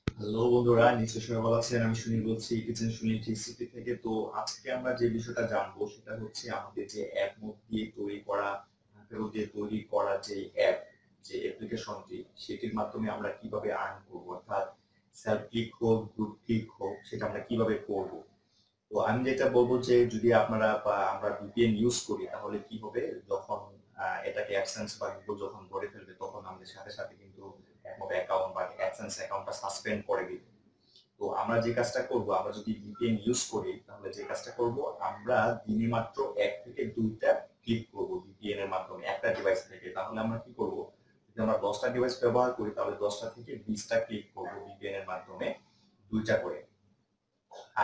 Hello বন্ধুরা, নিশ্চয়ই সবাই ভালো আছেন। আমি সুনীল বলছি কিচেন সুনীল টিসিপি থেকে। তো আজকে আমরা যে বিষয়টা জানবো সেটা হচ্ছে আমাদের যে অ্যাডমোব দিয়ে তৈরি করা, thunkable দিয়ে তৈরি করা যে অ্যাপ, যে অ্যাপ্লিকেশনটি, সেটির মাধ্যমে আমরা কিভাবে আর্ন করবো, অর্থাৎ সেলফ ক্লিক হোক, গ্রুপ ক্লিক হোক, সেটা আমরা কিভাবে করবো। তো আমি যেটা বলবো যে যদি আপনারা বা আমরা ভিপিএন ইউজ করি তাহলে কি হবে, যখন এটাকে অ্যাডসেন্স বা গুগল যখন ধরে ফেলবে তখন আমাদের সাথে সাথে কিন্তু অ্যাকাউন্ট বা অ্যাডসেন্স অ্যাকাউন্টটা সাসপেন্ড করে দিবে। তো আমরা যে কাজটা করব, আমরা যদি ভিপিএন ইউজ করি তাহলে যে কাজটা করব, আমরা দিনে মাত্র 1 থেকে 2টা ক্লিক করব ভিপিএন এর মাধ্যমে একটা ডিভাইস থেকে। তাহলে আমরা কি করব, যদি আমরা 10টা ডিভাইস ব্যবহার করি তাহলে 10টা থেকে 20টা ক্লিক করব ভিপিএন এর মাধ্যমে, 2টা করে।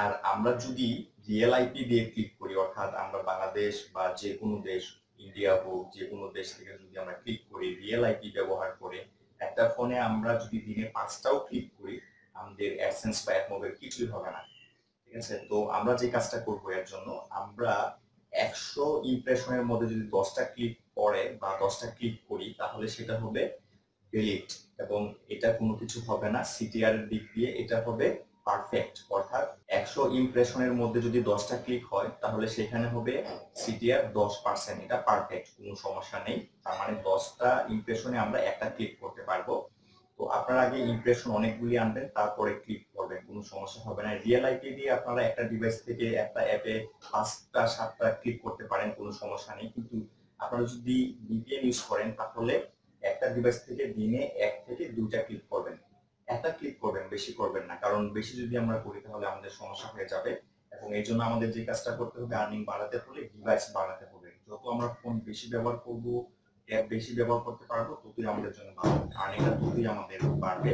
আর আমরা যদি রিয়েল আইপি দিয়ে ক্লিক করি, অর্থাৎ আমরা বাংলাদেশ বা যে কোনো দেশ, ইন্ডিয়া হোক, যে কোনো দেশ থেকে যদি আমরা ক্লিক করি রিয়েল আইপি ব্যবহার করে, একটা ফোনে আমরা যদি দিনে 5টাও ক্লিক করি, আমাদের অ্যাডসেন্স বা অ্যাডমোবের কিছুই হবে না। ঠিক আছে? তো আমরা যে কাজটা করবো এর জন্য, আমরা 100 ইমপ্রেশনের মধ্যে যদি 10টা ক্লিক পড়ে বা 10টা ক্লিক করি তাহলে সেটা হবে ভ্যালিড, এবং এটা কোনো কিছু হবে না। সিটিআর এর দিক দিয়ে এটা হবে পারফেক্ট, অর্থাৎ 100 ইমপ্রেশনের মধ্যে যদি 10টা ক্লিক হয় তাহলে সেখানে হবে সিটিআর 10%, এটা পারফেক্ট, কোনো সমস্যা নেই। তার মানে 10টা ইমপ্রেশনে আমরা একটা ক্লিক করতে পারবো। তো আপনারা আগে ইমপ্রেশন অনেকগুলি আনবেন, তারপরে ক্লিক করবেন, কোনো সমস্যা হবে না। রিয়েল আইপি দিয়ে আপনারা একটা ডিভাইস থেকে একটা অ্যাপে 5টা 7টা ক্লিক করতে পারেন, কোনো সমস্যা নেই। কিন্তু আপনারা যদি ভিপিএন ইউজ করেন তাহলে একটা ডিভাইস থেকে দিনে 1 থেকে 2টা ক্লিক করবেন। একটা ক্লিক করবেন, বেশি করবেন না, কারণ বেশি যদি আমরা করি তাহলে আমাদের সমস্যা হয়ে যাবে। এবং এই জন্য আমাদের যে কাজটা করতে হবে, আর্নিং বাড়াতে হলে ডিভাইস বাড়াতে হবে। যত আমরা ফোন বেশি ব্যবহার করব, অ্যাপ বেশি ব্যবহার করতে পারবো, ততই আমাদের জন্য ভালো, আর্নিংটা ততই আমাদের বাড়বে।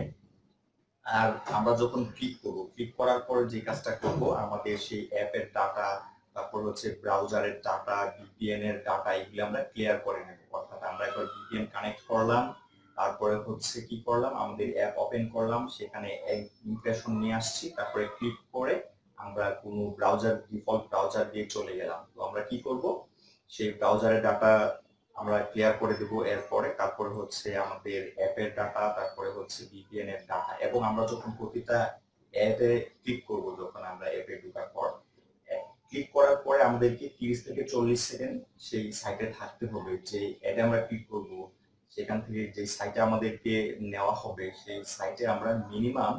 আর আমরা যখন ক্লিক করব, ক্লিক করার পর যে কাজটা করব, আমাদের সেই অ্যাপের ডাটা, তারপর হচ্ছে ব্রাউজারের ডাটা, ভিপিএন এর ডাটা, এগুলো আমরা ক্লিয়ার করে নেব। অর্থাৎ আমরা একবার ভিপিএন কানেক্ট করলাম, তারপরে হচ্ছে কি করলাম, আমাদের অ্যাপ ওপেন করলাম, সেখানে ইমপ্রেশন নিয়ে আসছি, তারপরে ক্লিক করে আমরা কোনো ব্রাউজার, ডিফল্ট ব্রাউজার দিয়ে চলে গেলাম। তো আমরা কি করব, সেই ব্রাউজারের ডাটা আমরা ক্লিয়ার করে দেব। এরপরে তারপরে হচ্ছে আমাদের অ্যাপের ডাটা, তারপরে হচ্ছে ভিপিএন এর ডাটা। এবং আমরা যখন প্রতিটা অ্যাপে ক্লিক করব, যখন আমরা অ্যাপে ঢোকার পর, ক্লিক করার পরে আমাদেরকে 30 থেকে 40 সেকেন্ড সেই সাইটে থাকতে হবে। যে অ্যাডে আমরা ক্লিক করব সেখান থেকে যে সাইটে আমাদেরকে নেওয়া হবে, সেই সাইটে আমরা মিনিমাম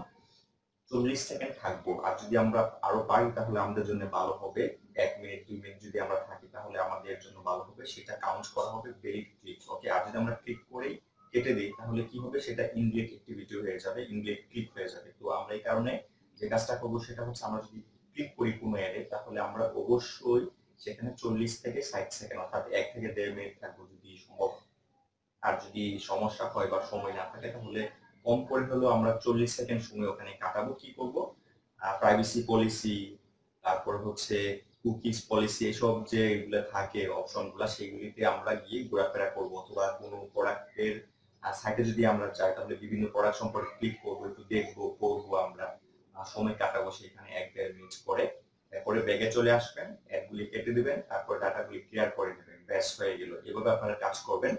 40 সেকেন্ড থাকবো। আর যদি আমরা আরো পারি তাহলে আমাদের জন্য ভালো হবে। 1 মিনিট 2 মিনিট যদি আমরা থাকি তাহলে আমাদের জন্য ভালো হবে, সেটা কাউন্ট করা হবে ভ্যালিড ক্লিক। ওকে, আর যদি আমরা ক্লিক করেই কেটে দিই তাহলে কি হবে, সেটা ইনভ্যালিড অ্যাক্টিভিটি হয়ে যাবে, ইনভ্যালিড ক্লিক হয়ে যাবে। তো আমরা এই কারণে যে কাজটা করবো সেটা হচ্ছে, আমরা যদি ক্লিক করি কোনো অ্যাডে তাহলে আমরা অবশ্যই সেখানে 40 থেকে 60 সেকেন্ড, অর্থাৎ 1 থেকে 1.5 মিনিট থাকবো যদি সম্ভব। আর যদি সমস্যা হয় বা সময় না থাকে তাহলে কম করে হলেও আমরা 40 সেকেন্ড সময় ওখানে কাটাবো। কি করব, প্রাইভেসি পলিসি, তারপর হচ্ছে কুকিজ পলিসি, এসব যে এগুলো থাকে অপশনগুলো, সেগুলিতে আমরা গিয়ে ঘোরাফেরা করবো। অথবা কোনো প্রোডাক্টের সাইটে যদি আমরা যাই তাহলে বিভিন্ন প্রোডাক্ট সম্পর্কে ক্লিক করবো, একটু দেখবো, পড়বো আমরা, সময় কাটাবো সেখানে 1-1.5 মিনিট করে। তারপরে ব্যাগে চলে আসবেন, অ্যাডগুলি কেটে দিবেন, তারপর ডাটাগুলি ক্লিয়ার করে দেবেন, ব্যাস হয়ে গেল। এভাবে আপনারা কাজ করবেন।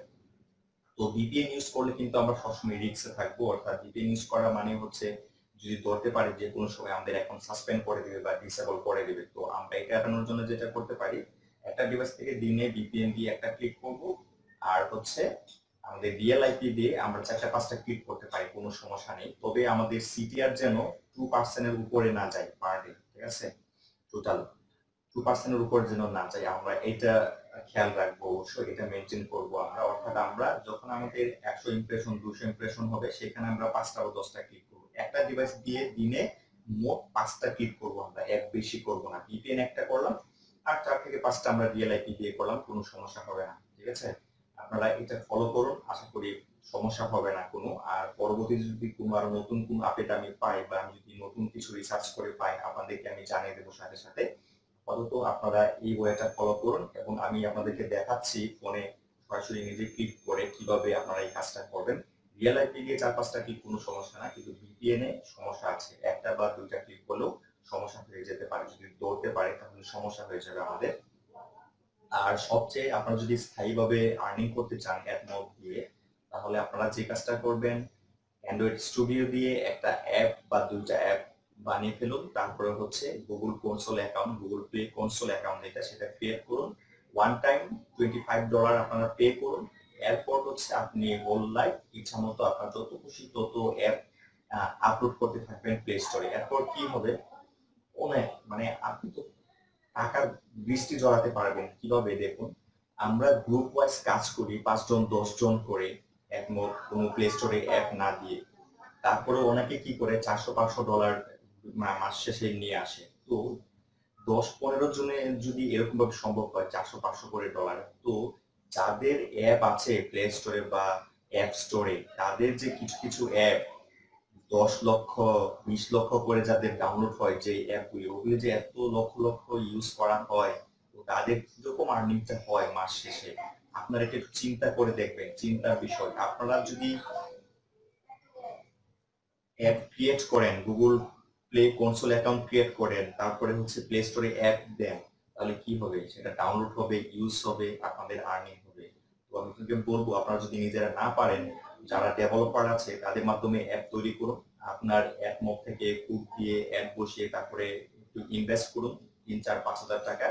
তো ভিপিএন ইউজ করলে কিন্তু আমরা সবসময় রিস্কে থাকবো। অর্থাৎ ভিপিএন ইউজ করা মানে হচ্ছে, যদি ধরতে পারি যে কোনো সময় আমাদের অ্যাকাউন্ট সাসপেন্ড করে দিবে বা ডিসেবল করে দিবে, তো আমরা এটা এড়ানোর জন্য যেটা করতে পারি, একটা ডিভাইস থেকে দিনে ভিপিএন দিয়ে একটা ক্লিক করব। আর হচ্ছে আমাদের রিয়েল আইপি দিয়ে আমরা 4টা 5টা ক্লিক করতে পারি, কোনো সমস্যা নেই। তবে আমাদের সিটিআর যেন 2% এর উপরে না যায় পার ডে। ঠিক আছে? টোটাল 2% এর উপর যেন না যায়, আমরা এটা খেয়াল রাখবো, অবশ্যই এটা মেনটেন করবো আমরা। অর্থাৎ আমরা যখন আমাদের 100 ইমপ্রেশন 200 ইমপ্রেশন হবে সেখানে আমরা 5টা বা 10টা ক্লিক করবো। একটা ডিভাইস দিয়ে দিনে মোট 5টা ক্লিক করবো আমরা, এক বেশি করবো না। ভিপিএন একটা করলাম আর 4 থেকে 5টা আমরা রিয়েল আইপি দিয়ে করলাম, কোনো সমস্যা হবে না। ঠিক আছে? আপনারা এটা ফলো করুন, আশা করি সমস্যা হবে না কোনো। আর পরবর্তীতে যদি কোনো আরো নতুন কোনো আপডেট আমি পাই বা আমি যদি নতুন কিছু রিসার্চ করে পাই আপনাদেরকে আমি জানিয়ে দেবো সাথে সাথে। আপাতত আপনারা এই ওয়েটা ফলো করুন, এবং আমি আপনাদেরকে দেখাচ্ছি ফোনে সরাসরি নিজে ক্লিক করে কিভাবে আপনারা এই কাজটা করবেন। রিয়েল আইপি দিয়ে 4-5টা ক্লিক কোনো সমস্যা না, কিন্তু ভিপিএন এ সমস্যা আছে, একটা বা 2টা ক্লিক করলেও সমস্যা হয়ে যেতে পারে। যদি ধরতে পারে তাহলে সমস্যা হয়ে যাবে আমাদের। আর সবচেয়ে আপনারা যদি স্থায়ীভাবে আর্নিং করতে চান অ্যাডমব দিয়ে, তাহলে আপনারা যে কাজটা করবেন, অ্যান্ড্রয়েড স্টুডিও দিয়ে একটা অ্যাপ বা দুইটা অ্যাপ বানিয়ে ফেলুন। তারপরে হচ্ছে Google console account, Google play console account যেটা, সেটা ক্রিয়েট করুন। ওয়ান টাইম $25 আপনারা পে করুন। এরপর হচ্ছে আপনি হোল লাইফ ইচ্ছা মতো আপনার যত খুশি তত অ্যাপ আপলোড করতে থাকবেন প্লে স্টোরে। এরপর কি হবে, অনেক মানে আপনি তো টাকার বৃষ্টি জড়াতে পারবেন। কিভাবে দেখুন, আমরা গ্রুপ ওয়াইজ কাজ করি, 5 জন 10 জন করে, একমত কোনো প্লে স্টোরে অ্যাপ না দিয়ে। তারপরে অনেকে কি করে $400-500 মাস শেষে নিয়ে আসে। তো 10-15 জনে যদি এরকম ভাবে সম্ভব হয় 400-500 করে ডলার, তো যাদের অ্যাপ আছে প্লে স্টোরে বা অ্যাপ স্টোরে, তাদের যে কিছু কিছু অ্যাপ 10 লক্ষ 20 লক্ষ করে যাদের ডাউনলোড হয়, যে অ্যাপগুলি, ওগুলি যে এত লক্ষ লক্ষ ইউজ করা হয়, তো তাদের কিরকম আর্নিংটা হয় মাস শেষে, আপনারা একটু চিন্তা করে দেখবেন। চিন্তার বিষয়, আপনারা যদি অ্যাপ ক্রিয়েট করেন, Google play console account create করেন, তারপরে হচ্ছে প্লে স্টোরে অ্যাপ দেন, তাহলে কি হবে, সেটা ডাউনলোড হবে, ইউজ হবে, আপনাদের আর্নিং হবে। তো আমি আপনাকে বলবো, আপনারা যদি নিজেরা না পারেন, যারা ডেভেলপার আছে তাদের মাধ্যমে অ্যাপ তৈরি করুন। আপনার অ্যাডমব থেকে কোড দিয়ে অ্যাড বসিয়ে তারপরে একটু ইনভেস্ট করুন 3-4-5 হাজার টাকা।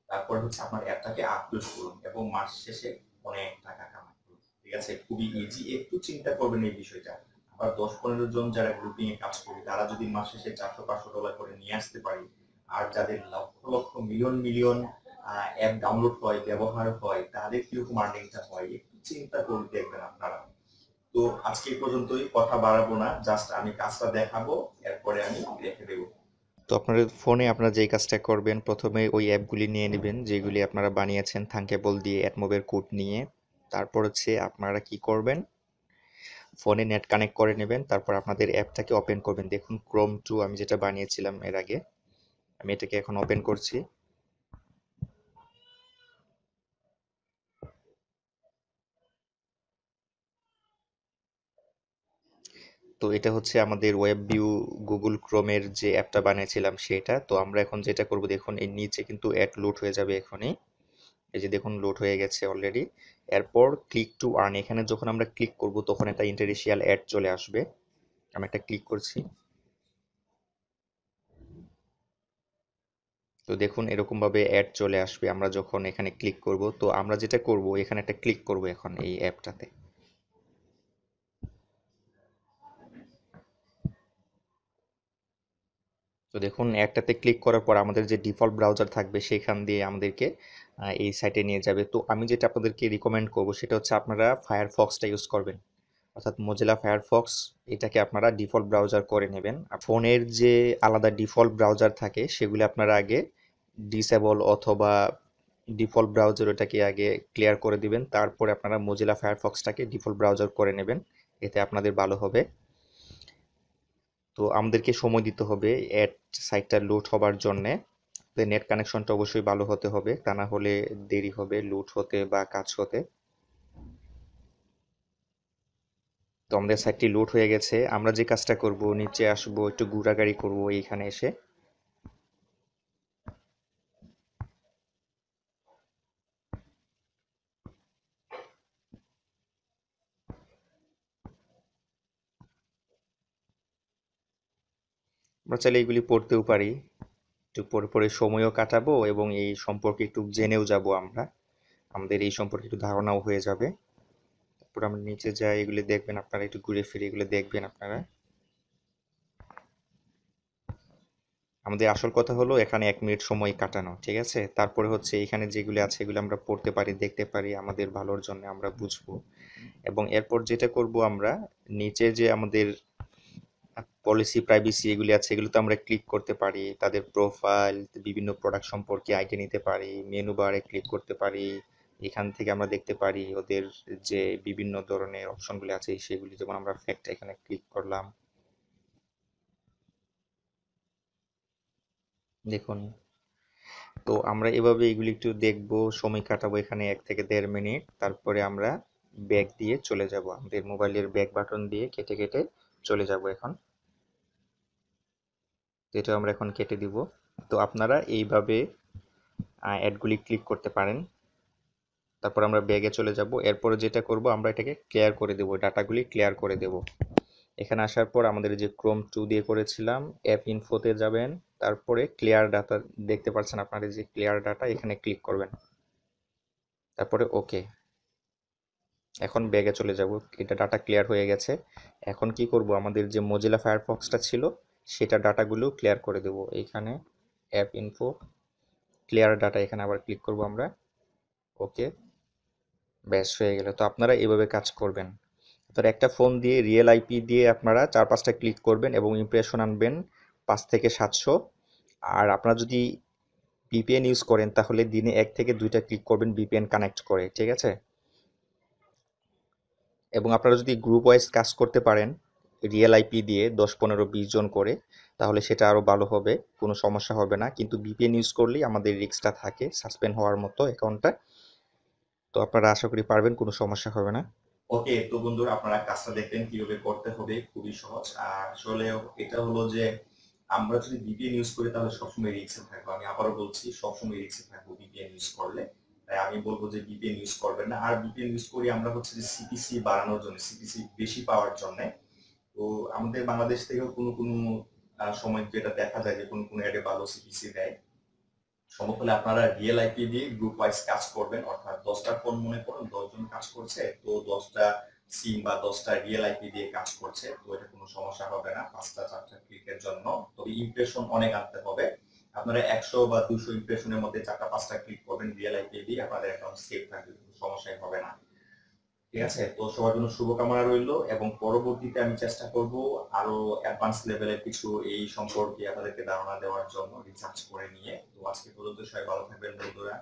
তারপর হচ্ছে আপনার অ্যাপটাকে আপলোড করুন এবং মাস শেষে অনেক টাকা কামাই করুন। ঠিক আছে, খুবই ইজি, একটু চিন্তা করবেন এই বিষয়টা। আবার 10-15 জন যারা গ্রুপিং এ কাজ করি, তারা যদি মাস শেষে $400-500 করে নিয়ে আসতে পারি, আর যাদের lakh lakh million million app download হয়, ব্যবহার হয়, তাদের কিরকম আর্নিংটা হয়, একটু চিন্তা করে দেখবেন আপনারা। তো আজকে এই পর্যন্তই, কথা বাড়াবো না, জাস্ট আমি কাজটা দেখাবো, এরপরে আমি রেখে দেবো। তো আপনার ফোনে আপনারা যেই কাজটা করবেন, প্রথমে ওই অ্যাপগুলি নিয়ে নেবেন যেগুলি আপনারা বানিয়েছেন থাঙ্কেবল দিয়ে অ্যাডমবের কোড নিয়ে। তারপর হচ্ছে আপনারা কি করবেন, ফোনে নেট কানেক্ট করে নেবেন। তারপর আপনাদের অ্যাপটাকে ওপেন করবেন। দেখুন ক্রোম 2 আমি যেটা বানিয়েছিলাম এর আগে, আমি এটাকে এখন ওপেন করছি। তো এটা হচ্ছে আমাদের ওয়েব ভিউ গুগল ক্রোমের যে অ্যাপটা বানিয়েছিলাম সেটা। তো আমরা এখন যেটা করব, দেখুন এর নিচে কিন্তু অ্যাড লোড হয়ে যাবে এখনই। এই যে দেখুন লোড হয়ে গেছে অলরেডি। এরপর ক্লিক টু আর্ন, এখানে যখন আমরা ক্লিক করব তখন একটা ইন্টারেশিয়াল অ্যাড চলে আসবে। আমি একটা ক্লিক করছি। তো দেখুন এরকম ভাবে অ্যাড চলে আসবে আমরা যখন এখানে ক্লিক করব। তো আমরা যেটা করব, এখানে একটা ক্লিক করব এখন এই অ্যাপটাতে। তো দেখুন অ্যাডটাতে ক্লিক করার পর আমাদের যে ডিফল্ট ব্রাউজার থাকবে সেখান দিয়ে আমাদেরকে এই সাইটে নিয়ে যাবে। তো আমি যেটা আপনাদেরকে রিকমেন্ড করব সেটা হচ্ছে আপনারা ফায়ারফক্সটা ইউজ করবেন, অর্থাৎ মোজিলা ফায়ারফক্স। এটাকে আপনারা ডিফল্ট ব্রাউজার করে নেবেন। আর ফোনের যে আলাদা ডিফল্ট ব্রাউজার থাকে সেগুলি আপনারা আগে ডিসেবল অথবা ডিফল্ট ব্রাউজার ওটাকে আগে ক্লিয়ার করে দিবেন। তারপরে আপনারা মোজিলা ফায়ারফক্সটাকে ডিফল্ট ব্রাউজার করে নেবেন, এতে আপনাদের ভালো হবে। তো আমাদেরকে সময় দিতে হবে অ্যাড সাইটটা লোড হবার জন্যে। নেট কানেকশনটা অবশ্যই ভালো হতে হবে, তা না হলে দেরি হবে লোড হতে বা কাজ হতে। তো আমাদের সাইটটি লোড হয়ে গেছে। আমরা যে কাজটা করব, নিচে আসবো, একটু ঘোরাঘুরি করব এইখানে এসে। আমরা চাইলে এগুলি পড়তেও পারি, একটু পরে পরে সময়ও কাটাবো এবং এই সম্পর্কে একটু জেনেও যাব আমরা, আমাদের এই সম্পর্কে একটু ধারণাও হয়ে যাবে। তারপর আমরা নিচে যাই, এগুলি দেখবেন আপনারা, একটু ঘুরে ফিরে এগুলো দেখবেন আপনারা। আমাদের আসল কথা হলো এখানে 1 মিনিট সময় কাটানো, ঠিক আছে। তারপরে হচ্ছে এখানে যেগুলি আছে এগুলো আমরা পড়তে পারি, দেখতে পারি, আমাদের ভালোর জন্য আমরা বুঝবো। এবং এরপর যেটা করব, আমরা নিচে যে আমাদের পলিসি প্রাইভেসি এগুলি আছে, এগুলো তো আমরা ক্লিক করতে পারি, তাদের প্রোফাইল, বিভিন্ন প্রোডাক্ট সম্পর্কে আইডিয়া নিতে পারি, মেনু বারে ক্লিক করতে পারি। এখান থেকে আমরা দেখতে পারি ওদের যে বিভিন্ন ধরনের অপশনগুলি আছে সেগুলি, যেমন আমরা ফ্যাক্ট এখানে ক্লিক করলাম, দেখুন। তো আমরা এভাবে এগুলি একটু দেখবো, সময় কাটাবো এখানে 1 থেকে 1.5 মিনিট। তারপরে আমরা ব্যাক দিয়ে চলে যাব, আমাদের মোবাইলের ব্যাক বাটন দিয়ে কেটে কেটে চলে যাব এখন। তো এটা আমরা এখন কেটে দিব। তো আপনারা এইভাবে অ্যাডগুলি ক্লিক করতে পারেন। তারপর আমরা ব্যাগে চলে যাব। এরপরে যেটা করব, আমরা এটাকে ক্লিয়ার করে দেব, ডাটাগুলি ক্লিয়ার করে দেব। এখানে আসার পর আমাদের যে ক্রোম 2 দিয়ে করেছিলাম, অ্যাপ ইনফোতে যাবেন, তারপরে ক্লিয়ার ডাটা দেখতে পাচ্ছেন আপনার, এই যে ক্লিয়ার ডাটা, এখানে ক্লিক করবেন, তারপরে ওকে। এখন ব্যাগে চলে যাব, এটা ডাটা ক্লিয়ার হয়ে গেছে। এখন কি করব, আমাদের যে মোজিলা ফায়ারফক্সটা ছিল সেটা ডাটাগুলো ক্লিয়ার করে দেব। এইখানে অ্যাপ ইনফো, ক্লিয়ার ডাটা, এখানে আবার ক্লিক করব আমরা, ওকে, ব্যাস হয়ে গেল। তো আপনারা এভাবে কাজ করবেন। আপনারা একটা ফোন দিয়ে রিয়েল আইপি দিয়ে আপনারা 4-5টা ক্লিক করবেন এবং ইমপ্রেশন আনবেন 5 থেকে 700। আর আপনারা যদি ভিপিএন ইউজ করেন তাহলে দিনে 1 থেকে 2টা ক্লিক করবেন ভিপিএন কানেক্ট করে, ঠিক আছে? এবং আপনারা যদি গ্রুপ ওয়াইজ কাজ করতে পারেন রিয়েল আইপি দিয়ে 10, 15, 20 জন করে, তাহলে সেটা আরও ভালো হবে, কোনো সমস্যা হবে না। কিন্তু ভিপিএন ইউজ করলেই আমাদের রিস্কটা থাকে সাসপেন্ড হওয়ার মতো অ্যাকাউন্টটা। তো আপনারা আশা করি পারবেন, কোনো সমস্যা হবে না। ওকে, তো বন্ধুরা আপনারা কাজটা দেখলেন কিভাবে করতে হবে, খুবই সহজ। আর আসলে এটা হলো যে আমরা যদি ভিপিএন ইউজ করি তাহলে সবসময় রিস্কে থাকবো। আমি আবারও বলছি, সবসময় রিস্কে থাকবো ভিপিএন ইউজ করলে। তাই আমি বলবো যে ভিপিএন ইউজ করবেন না। আর ভিপিএন ইউজ করি আমরা হচ্ছে যে সিপিসি বাড়ানোর জন্য, সিপিসি বেশি পাওয়ার জন্য। তো আমাদের বাংলাদেশ থেকেও কোনো কোনো সময় যেটা দেখা যায় যে কোনো কোনো অ্যাডে ভালো সিপিসি দেয়। সম্ভব হলে আপনারা রিয়েল আইপি দিয়ে গ্রুপ ওয়াইজ কাজ করবেন, অর্থাৎ 10টা ফোন মনে করুন 10 জন কাজ করছে, তো 10টা সিম বা 10টা রিয়েল আইপি দিয়ে কাজ করছে, তো এটা কোনো সমস্যা হবে না 5টা 4টা ক্লিকের জন্য। তবে ইমপ্রেশন অনেক আনতে হবে। আপনারা 100 বা 200 ইমপ্রেশনের মধ্যে 4টা 5টা ক্লিক করবেন রিয়েল আইপি দিয়ে, আপনাদের অ্যাকাউন্ট সেভ থাকবে, কোনো সমস্যাই হবে না। ঠিক আছে, তো সবার জন্য শুভকামনা রইলো এবং পরবর্তীতে আমি চেষ্টা করব আরো অ্যাডভান্স লেভেলের কিছু এই সম্পর্কে আপনাদেরকে ধারণা দেওয়ার জন্য রিসার্চ করে নিয়ে। তো আজকে পর্যন্ত সবাই ভালো থাকবেন বন্ধুরা।